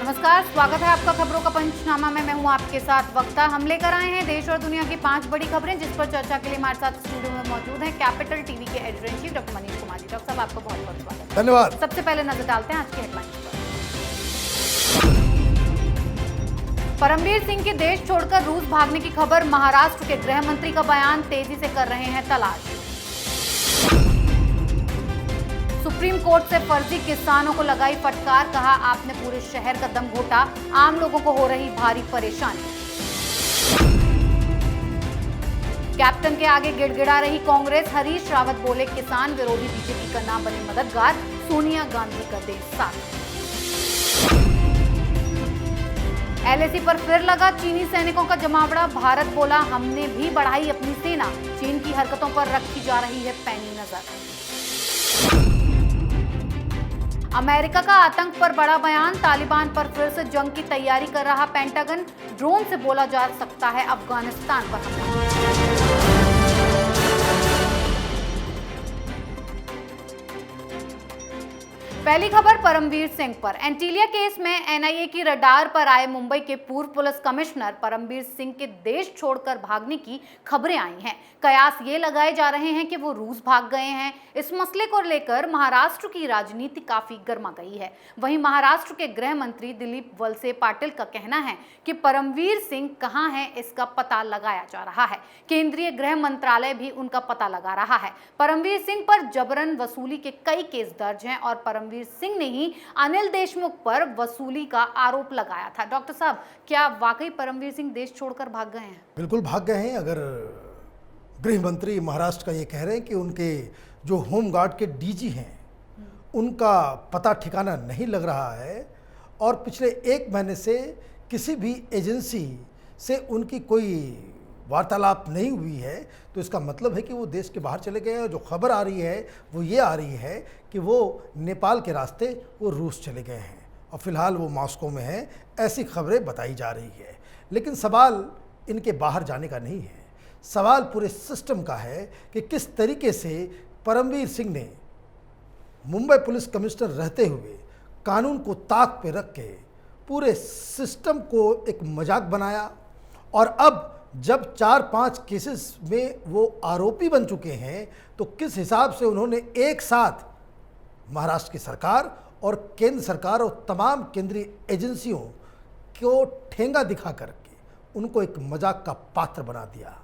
नमस्कार, स्वागत है आपका खबरों का पंचनामा में। मैं हूं आपके साथ वक्ता। हम लेकर आए हैं देश और दुनिया की 5 बड़ी खबरें, जिस पर चर्चा के लिए हमारे साथ स्टूडियो में मौजूद हैं कैपिटल टीवी के editor in chief doctor Manish Kumar ji. Doctor साहब, आपका बहुत बहुत स्वागत। धन्यवाद। सबसे पहले नजर डालते हैं आज की हेडलाइन पर। परमवीर सिंह के देश छोड़कर रूस भागने की खबर। महाराष्ट्र के गृह मंत्री का बयान, तेजी से कर रहे हैं तलाश। सुप्रीम कोर्ट से फर्जी किसानों को लगाई फटकार, कहा आपने पूरे शहर का दम घोटा, आम लोगों को हो रही भारी परेशानी। कैप्टन के आगे गिड़गिड़ा रही कांग्रेस, हरीश रावत बोले किसान विरोधी बीजेपी का नाम बने मददगार, सोनिया गांधी का दे साथ। एलएसी पर फिर लगा चीनी सैनिकों का जमावड़ा, भारत बोला हमने भी बढ़ाई अपनी सेना, चीन की हरकतों पर रखी जा रही है पैनी नजर। अमेरिका का आतंक पर बड़ा बयान, तालिबान पर फिर से जंग की तैयारी कर रहा पेंटागन, ड्रोन से बोला जा सकता है अफगानिस्तान पर हमला। पहली खबर परमवीर सिंह पर। एंटीलिया केस में एनआईए की रडार पर आए मुंबई के पूर्व पुलिस कमिश्नर परमवीर सिंह के देश छोड़कर भागने की खबरें आई हैं। कयास ये लगाए जा रहे हैं कि वो रूस भाग गए हैं। इस मसले को लेकर महाराष्ट्र की राजनीति काफी गर्मा गई है। वहीं महाराष्ट्र के गृह मंत्री दिलीप वलसे पाटिल का कहना है कि परमवीर सिंह कहां हैं इसका पता लगाया जा रहा है। केंद्रीय गृह मंत्रालय भी उनका पता लगा रहा है। परमवीर सिंह पर जबरन वसूली के कई केस दर्ज हैं और परमवीर सिंह ने ही अनिल देशमुख पर वसूली का आरोप लगाया था। डॉक्टर साहब, क्या वाकई परमवीर सिंह देश छोड़कर भाग गए हैं? बिल्कुल भाग गए हैं। अगर गृह मंत्री महाराष्ट्र का ये कह रहे हैं कि उनके जो होम गार्ड के डीजी हैं उनका पता ठिकाना नहीं लग रहा है और पिछले 1 महीने से किसी भी एजेंसी से उनकी कोई वार्तालाप नहीं हुई है, तो इसका मतलब है कि वो देश के बाहर चले गए हैं। जो खबर आ रही है वो ये आ रही है कि वो नेपाल के रास्ते वो रूस चले गए हैं और फिलहाल वो मॉस्को में हैं, ऐसी खबरें बताई जा रही है। लेकिन सवाल इनके बाहर जाने का नहीं है, सवाल पूरे सिस्टम का है कि किस तरीके से परमवीर सिंह ने मुंबई पुलिस कमिश्नर रहते हुए कानून को ताक पे रख के पूरे सिस्टम को एक मजाक बनाया और अब जब 4-5 केसेस में वो आरोपी बन चुके हैं तो किस हिसाब से उन्होंने एक साथ महाराष्ट्र की सरकार और केंद्र सरकार और तमाम केंद्रीय एजेंसियों को ठेंगा दिखा करके उनको एक मजाक का पात्र बना दिया।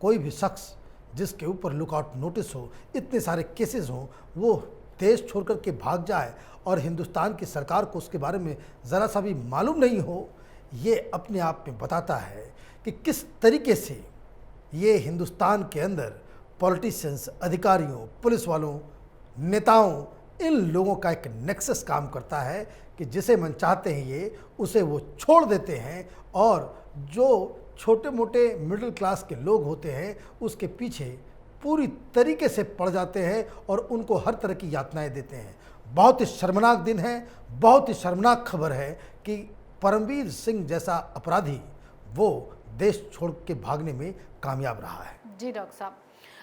कोई भी शख्स जिसके ऊपर लुकआउट नोटिस हो, इतने सारे केसेस हों, वो देश छोड़ कर के भाग जाए और हिंदुस्तान की सरकार को उसके बारे में ज़रा सा भी मालूम नहीं हो, ये अपने आप में बताता है कि किस तरीके से ये हिंदुस्तान के अंदर पॉलिटिशियंस, अधिकारियों, पुलिस वालों, नेताओं, इन लोगों का एक नेक्सस काम करता है कि जिसे मन चाहते हैं ये उसे वो छोड़ देते हैं और जो छोटे मोटे मिडिल क्लास के लोग होते हैं उसके पीछे पूरी तरीके से पड़ जाते हैं और उनको हर तरह की यातनाएं देते हैं। बहुत ही शर्मनाक दिन है, बहुत ही शर्मनाक खबर है कि परमवीर सिंह जैसा अपराधी वो देश छोड़ के भागने में कामयाब रहा है। जी डॉक्टर साहब,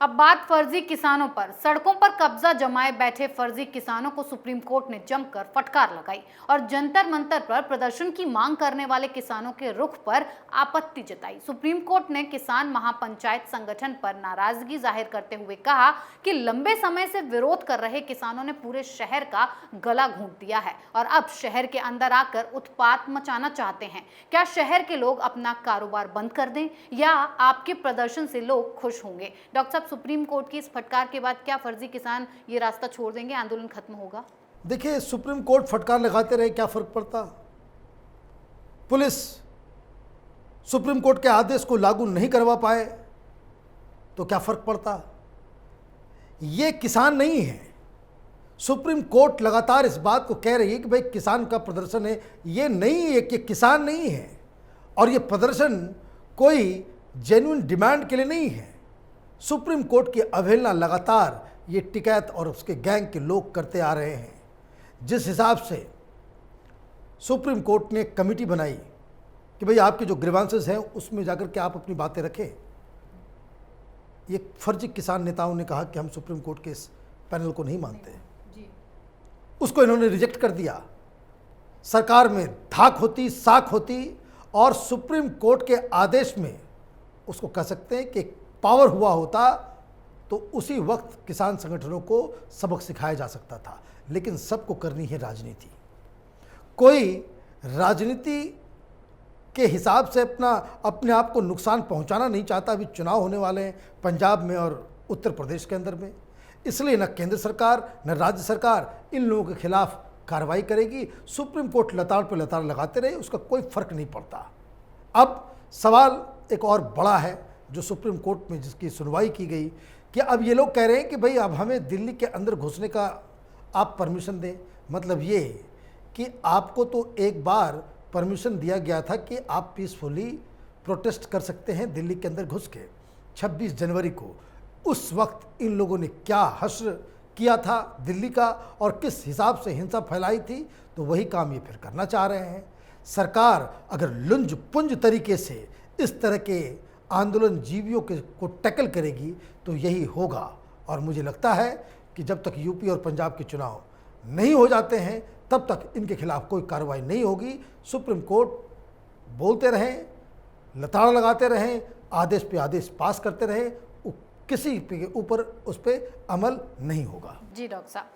अब बात फर्जी किसानों पर। सड़कों पर कब्जा जमाए बैठे फर्जी किसानों को सुप्रीम कोर्ट ने जमकर फटकार लगाई और जंतर मंतर पर प्रदर्शन की मांग करने वाले किसानों के रुख पर आपत्ति जताई। सुप्रीम कोर्ट ने किसान महापंचायत संगठन पर नाराजगी जाहिर करते हुए कहा कि लंबे समय से विरोध कर रहे किसानों ने पूरे शहर का गला घोंट दिया है और अब शहर के अंदर आकर उत्पात मचाना चाहते हैं। क्या शहर के लोग अपना कारोबार बंद कर दें या आपके प्रदर्शन से लोग खुश होंगे? डॉक्टर साहब, सुप्रीम कोर्ट की इस फटकार के बाद क्या फर्जी किसान ये रास्ता छोड़ देंगे, आंदोलन खत्म होगा? देखिए, सुप्रीम कोर्ट फटकार लगाते रहे, क्या फर्क पड़ता? पुलिस सुप्रीम कोर्ट के आदेश को लागू नहीं करवा पाए तो क्या फर्क पड़ता? ये किसान नहीं है। सुप्रीम कोर्ट लगातार इस बात को कह रही है कि भाई किसान का प्रदर्शन है, ये नहीं है कि किसान नहीं है और ये प्रदर्शन कोई जेन्युइन डिमांड के लिए नहीं है। सुप्रीम कोर्ट की अवहेलना लगातार ये टिकैत और उसके गैंग के लोग करते आ रहे हैं। जिस हिसाब से सुप्रीम कोर्ट ने कमेटी बनाई कि भाई आपके जो ग्रीवांसेस हैं उसमें जाकर के आप अपनी बातें रखें, ये फर्जी किसान नेताओं ने कहा कि हम सुप्रीम कोर्ट के इस पैनल को नहीं मानते, उसको इन्होंने रिजेक्ट कर दिया। सरकार में धाक होती, साख होती और सुप्रीम कोर्ट के आदेश में उसको कह सकते हैं कि पावर हुआ होता तो उसी वक्त किसान संगठनों को सबक सिखाया जा सकता था। लेकिन सबको करनी है राजनीति। कोई राजनीति के हिसाब से अपने आप को नुकसान पहुंचाना नहीं चाहता। अभी चुनाव होने वाले हैं पंजाब में और उत्तर प्रदेश के अंदर में, इसलिए न केंद्र सरकार न राज्य सरकार इन लोगों के खिलाफ कार्रवाई करेगी। सुप्रीम कोर्ट लताड़ पर लताड़ लगाते रहे, उसका कोई फर्क नहीं पड़ता। अब सवाल एक और बड़ा है जो सुप्रीम कोर्ट में जिसकी सुनवाई की गई कि अब ये लोग कह रहे हैं कि भाई अब हमें दिल्ली के अंदर घुसने का आप परमिशन दें। मतलब ये कि आपको तो एक बार परमिशन दिया गया था कि आप पीसफुली प्रोटेस्ट कर सकते हैं दिल्ली के अंदर घुस के। 26 जनवरी को उस वक्त इन लोगों ने क्या हश्र किया था दिल्ली का और किस हिसाब से हिंसा फैलाई थी, तो वही काम ये फिर करना चाह रहे हैं। सरकार अगर लुंज पुंज तरीके से इस तरह के आंदोलन जीवियों को टैकल करेगी तो यही होगा। और मुझे लगता है कि जब तक यूपी और पंजाब के चुनाव नहीं हो जाते हैं तब तक इनके खिलाफ कोई कार्रवाई नहीं होगी। सुप्रीम कोर्ट बोलते रहें, लताड़ लगाते रहें, आदेश पे आदेश पास करते रहें, किसी के ऊपर उस पर अमल नहीं होगा। जी डॉक्टर साहब,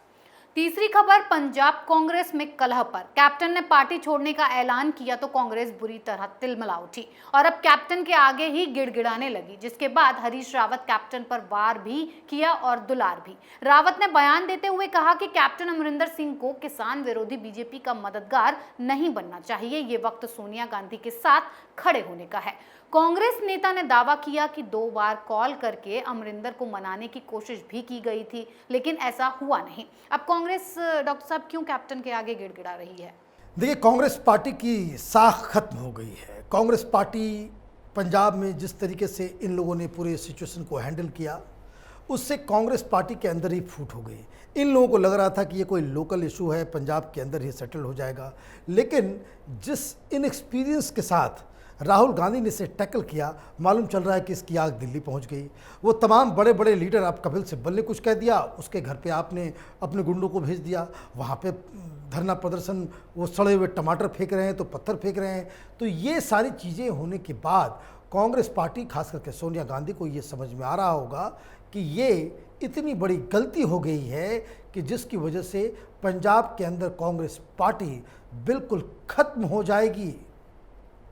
तीसरी खबर पंजाब कांग्रेस में कलह पर। कैप्टन ने पार्टी छोड़ने का ऐलान किया तो कांग्रेस बुरी तरह तिलमिला उठी और अब कैप्टन के आगे ही गिड़गिड़ाने लगी, जिसके बाद हरीश रावत कैप्टन पर वार भी किया और दुलार भी। रावत ने बयान देते हुए कहा कि कैप्टन अमरिंदर सिंह को किसान विरोधी बीजेपी का मददगार नहीं बनना चाहिए, ये वक्त सोनिया गांधी के साथ खड़े होने का है। कांग्रेस नेता ने दावा किया कि 2 बार कॉल करके अमरिंदर को मनाने की कोशिश भी की गई थी, लेकिन ऐसा हुआ नहीं। अब कांग्रेस डॉक्टर साहब क्यों कैप्टन के आगे गिड़गिड़ा रही है? देखिए, कांग्रेस पार्टी की साख खत्म हो गई है। कांग्रेस पार्टी पंजाब में जिस तरीके से इन लोगों ने पूरे सिचुएशन को हैंडल किया, उससे कांग्रेस पार्टी के अंदर ही फूट हो गई। इन लोगों को लग रहा था कि ये कोई लोकल इशू है, पंजाब के अंदर ही सेटल हो जाएगा। लेकिन जिस इनएक्सपीरियंस के साथ राहुल गांधी ने इसे टैकल किया, मालूम चल रहा है कि इसकी आग दिल्ली पहुंच गई। वो तमाम बड़े बड़े लीडर, आप कपिल सिब्बल ने कुछ कह दिया, उसके घर पे आपने अपने गुंडों को भेज दिया, वहाँ पे धरना प्रदर्शन, वो सड़े हुए टमाटर फेंक रहे हैं तो पत्थर फेंक रहे हैं। तो ये सारी चीज़ें होने के बाद कांग्रेस पार्टी, खास करके सोनिया गांधी को ये समझ में आ रहा होगा कि ये इतनी बड़ी गलती हो गई है कि जिसकी वजह से पंजाब के अंदर कांग्रेस पार्टी बिल्कुल खत्म हो जाएगी।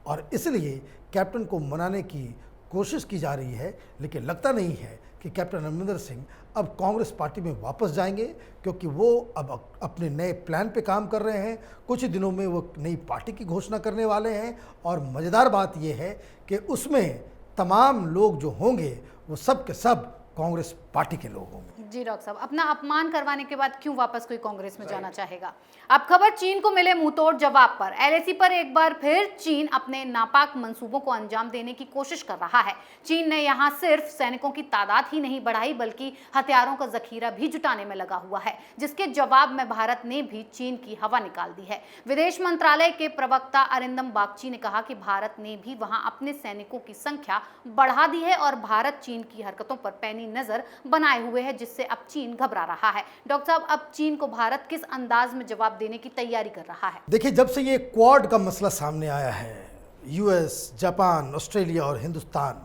और इसलिए कैप्टन को मनाने की कोशिश की जा रही है, लेकिन लगता नहीं है कि कैप्टन अमरिंदर सिंह अब कांग्रेस पार्टी में वापस जाएंगे, क्योंकि वो अब अपने नए प्लान पे काम कर रहे हैं। कुछ ही दिनों में वो नई पार्टी की घोषणा करने वाले हैं और मज़ेदार बात ये है कि उसमें तमाम लोग जो होंगे वो सब के सब कांग्रेस पार्टी के लोग होंगे। जी डॉक्टर साहब, अपना अपमान करवाने के बाद क्यों वापस कोई कांग्रेस में जाना चाहेगा? अब खबर चीन को मिले मुंहतोड़ जवाब पर। एलएसी पर एक बार फिर चीन अपने नापाक मंसूबों को अंजाम देने की कोशिश कर रहा है। चीन ने यहां सिर्फ सैनिकों की तादाद ही नहीं बढ़ाई, बल्कि हथियारों का जखीरा भी जुटाने में लगा हुआ है, जिसके जवाब में भारत ने भी चीन की हवा निकाल दी है। विदेश मंत्रालय के प्रवक्ता अरिंदम बागची ने कहा कि भारत ने भी वहां अपने सैनिकों की संख्या बढ़ा दी है और भारत चीन की हरकतों पर पैनी नजर बनाए हुए है, जिससे अब चीन घबरा रहा है। डॉक्टर साहब, अब चीन को भारत किस अंदाज में जवाब देने की तैयारी कर रहा है? देखिए, जब से ये क्वाड का मसला सामने आया है, यूएस, जापान, ऑस्ट्रेलिया और हिंदुस्तान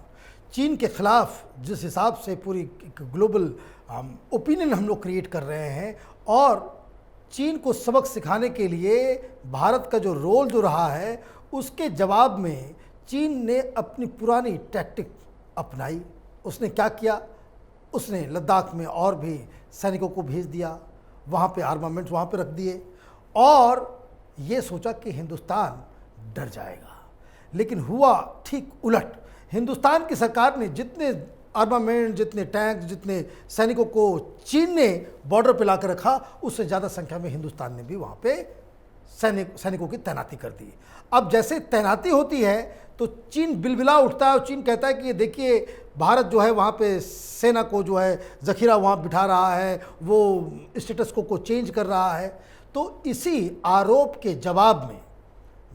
चीन के खिलाफ जिस हिसाब से पूरी ग्लोबल ओपिनियन हम लोग क्रिएट कर रहे हैं और चीन को सबक सिखाने के लिए भारत का जो रोल जो रहा है, उसके जवाब में चीन ने अपनी पुरानी टैक्टिक अपनाई। उसने क्या किया? उसने लद्दाख में और भी सैनिकों को भेज दिया, वहाँ पे आर्मामेंट वहाँ पे रख दिए और ये सोचा कि हिंदुस्तान डर जाएगा। लेकिन हुआ ठीक उलट। हिंदुस्तान की सरकार ने जितने आर्मामेंट, जितने टैंक, जितने सैनिकों को चीन ने बॉर्डर पे ला कर रखा, उससे ज़्यादा संख्या में हिंदुस्तान ने भी वहाँ पे सैनिकों की तैनाती कर दी। अब जैसे तैनाती होती है तो चीन बिलबिला उठता है और चीन कहता है कि ये देखिए, भारत जो है वहाँ पे सेना को जो है जखीरा वहाँ बिठा रहा है, वो स्टेटस को चेंज कर रहा है। तो इसी आरोप के जवाब में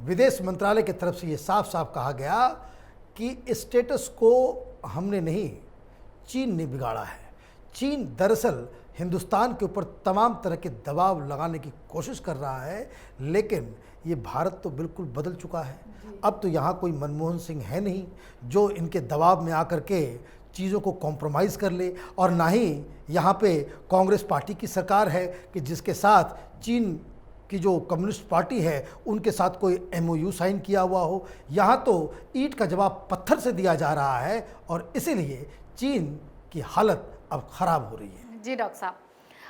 विदेश मंत्रालय की तरफ से ये साफ साफ कहा गया कि स्टेटस को हमने नहीं, चीन ने बिगाड़ा है। चीन दरअसल हिंदुस्तान के ऊपर तमाम तरह के दबाव लगाने की कोशिश कर रहा है, लेकिन ये भारत तो बिल्कुल बदल चुका है। अब तो यहाँ कोई मनमोहन सिंह है नहीं जो इनके दबाव में आकर के चीज़ों को कॉम्प्रोमाइज़ कर ले, और ना ही यहाँ पे कांग्रेस पार्टी की सरकार है कि जिसके साथ चीन की जो कम्युनिस्ट पार्टी है उनके साथ कोई MOU साइन किया हुआ हो। यहाँ तो ईंट का जवाब पत्थर से दिया जा रहा है और इसीलिए चीन की हालत अब ख़राब हो रही है। जी डॉक्टर साहब,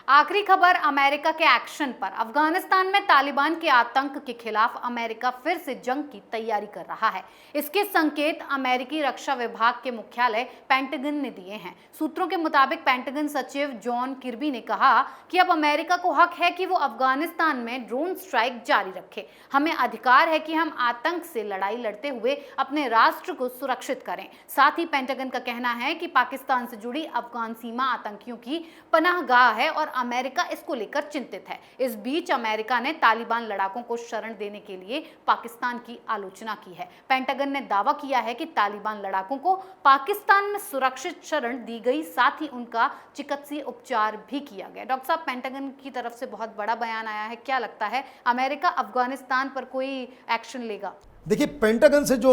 आखिरी खबर अमेरिका के एक्शन पर। अफगानिस्तान में तालिबान के आतंक के खिलाफ अमेरिका फिर से जंग की तैयारी कर रहा है। इसके संकेत अमेरिकी रक्षा विभाग के मुख्यालय पेंटागन ने दिए हैं। सूत्रों के मुताबिक पेंटागन सचिव जॉन किर्बी ने कहा कि अब अमेरिका को हक है कि वो अफगानिस्तान में ड्रोन स्ट्राइक जारी रखे। हमें अधिकार है कि हम आतंक से लड़ाई लड़ते हुए अपने राष्ट्र को सुरक्षित करें। साथ ही पेंटागन का कहना है कि पाकिस्तान से जुड़ी अफगान सीमा आतंकियों की पनाहगाह है और अमेरिका इसको लेकर चिंतित है। इस बीच अमेरिका ने तालिबान लड़ाकों को शरण देने के लिए पाकिस्तान की आलोचना की है। पेंटागन ने दावा किया है कि तालिबान लड़ाकों को पाकिस्तान में सुरक्षित शरण दी गई, साथ ही उनका चिकित्सीय उपचार भी किया गया। डॉक्टर साहब, पेंटागन की तरफ से बहुत बड़ा बयान आया है, क्या लगता है अमेरिका अफगानिस्तान पर कोई एक्शन लेगा? देखिए, पेंटागन से जो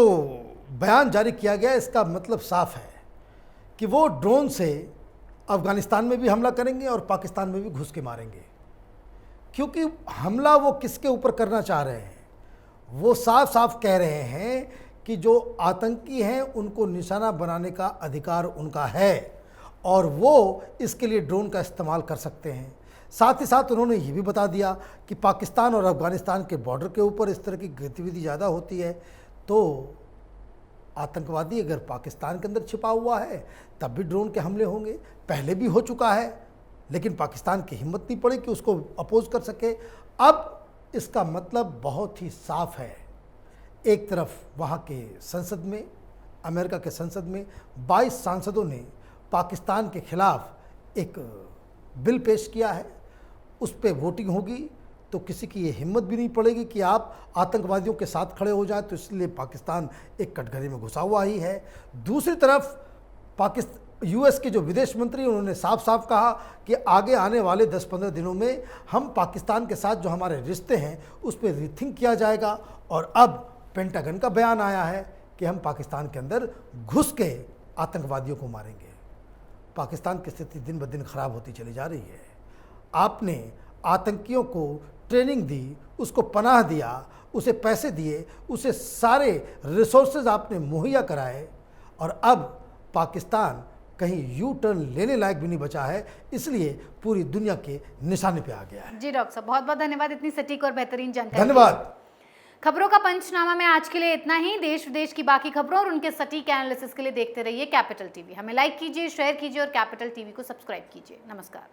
बयान जारी किया गया इसका मतलब साफ है कि वो ड्रोन से अफगानिस्तान में भी हमला करेंगे और पाकिस्तान में भी घुस के मारेंगे। क्योंकि हमला वो किसके ऊपर करना चाह रहे हैं, वो साफ साफ कह रहे हैं कि जो आतंकी हैं उनको निशाना बनाने का अधिकार उनका है और वो इसके लिए ड्रोन का इस्तेमाल कर सकते हैं। साथ ही साथ उन्होंने ये भी बता दिया कि पाकिस्तान और अफगानिस्तान के बॉर्डर के ऊपर इस तरह की गतिविधि ज़्यादा होती है, तो आतंकवादी अगर पाकिस्तान के अंदर छिपा हुआ है तब भी ड्रोन के हमले होंगे। पहले भी हो चुका है, लेकिन पाकिस्तान की हिम्मत नहीं पड़ी कि उसको अपोज कर सके। अब इसका मतलब बहुत ही साफ है। एक तरफ वहाँ के संसद में, अमेरिका के संसद में 22 सांसदों ने पाकिस्तान के खिलाफ एक बिल पेश किया है। उस पर वोटिंग होगी तो किसी की ये हिम्मत भी नहीं पड़ेगी कि आप आतंकवादियों के साथ खड़े हो जाएं, तो इसलिए पाकिस्तान एक कटघरे में घुसा हुआ ही है। दूसरी तरफ US के जो विदेश मंत्री, उन्होंने साफ साफ कहा कि आगे आने वाले 10-15 दिनों में हम पाकिस्तान के साथ जो हमारे रिश्ते हैं उस पर रीथिंक किया जाएगा। और अब पेंटागन का बयान आया है कि हम पाकिस्तान के अंदर घुस के आतंकवादियों को मारेंगे। पाकिस्तान की स्थिति दिन ब दिन खराब होती चली जा रही है। आपने आतंकियों को ट्रेनिंग दी, उसको पनाह दिया, उसे पैसे दिए, उसे सारे रिसोर्सेज आपने मुहैया कराए, और अब पाकिस्तान कहीं यू टर्न लेने लायक भी नहीं बचा है, इसलिए पूरी दुनिया के निशाने पे आ गया है। जी डॉक्टर साहब, बहुत बहुत धन्यवाद इतनी सटीक और बेहतरीन जानकारी। धन्यवाद। खबरों का पंचनामा में आज के लिए इतना ही। देश विदेश की बाकी खबरों और उनके सटीक एनालिसिस के लिए देखते रहिए कैपिटल टीवी। हमें लाइक कीजिए, शेयर कीजिए और कैपिटल टीवी को सब्सक्राइब कीजिए। नमस्कार।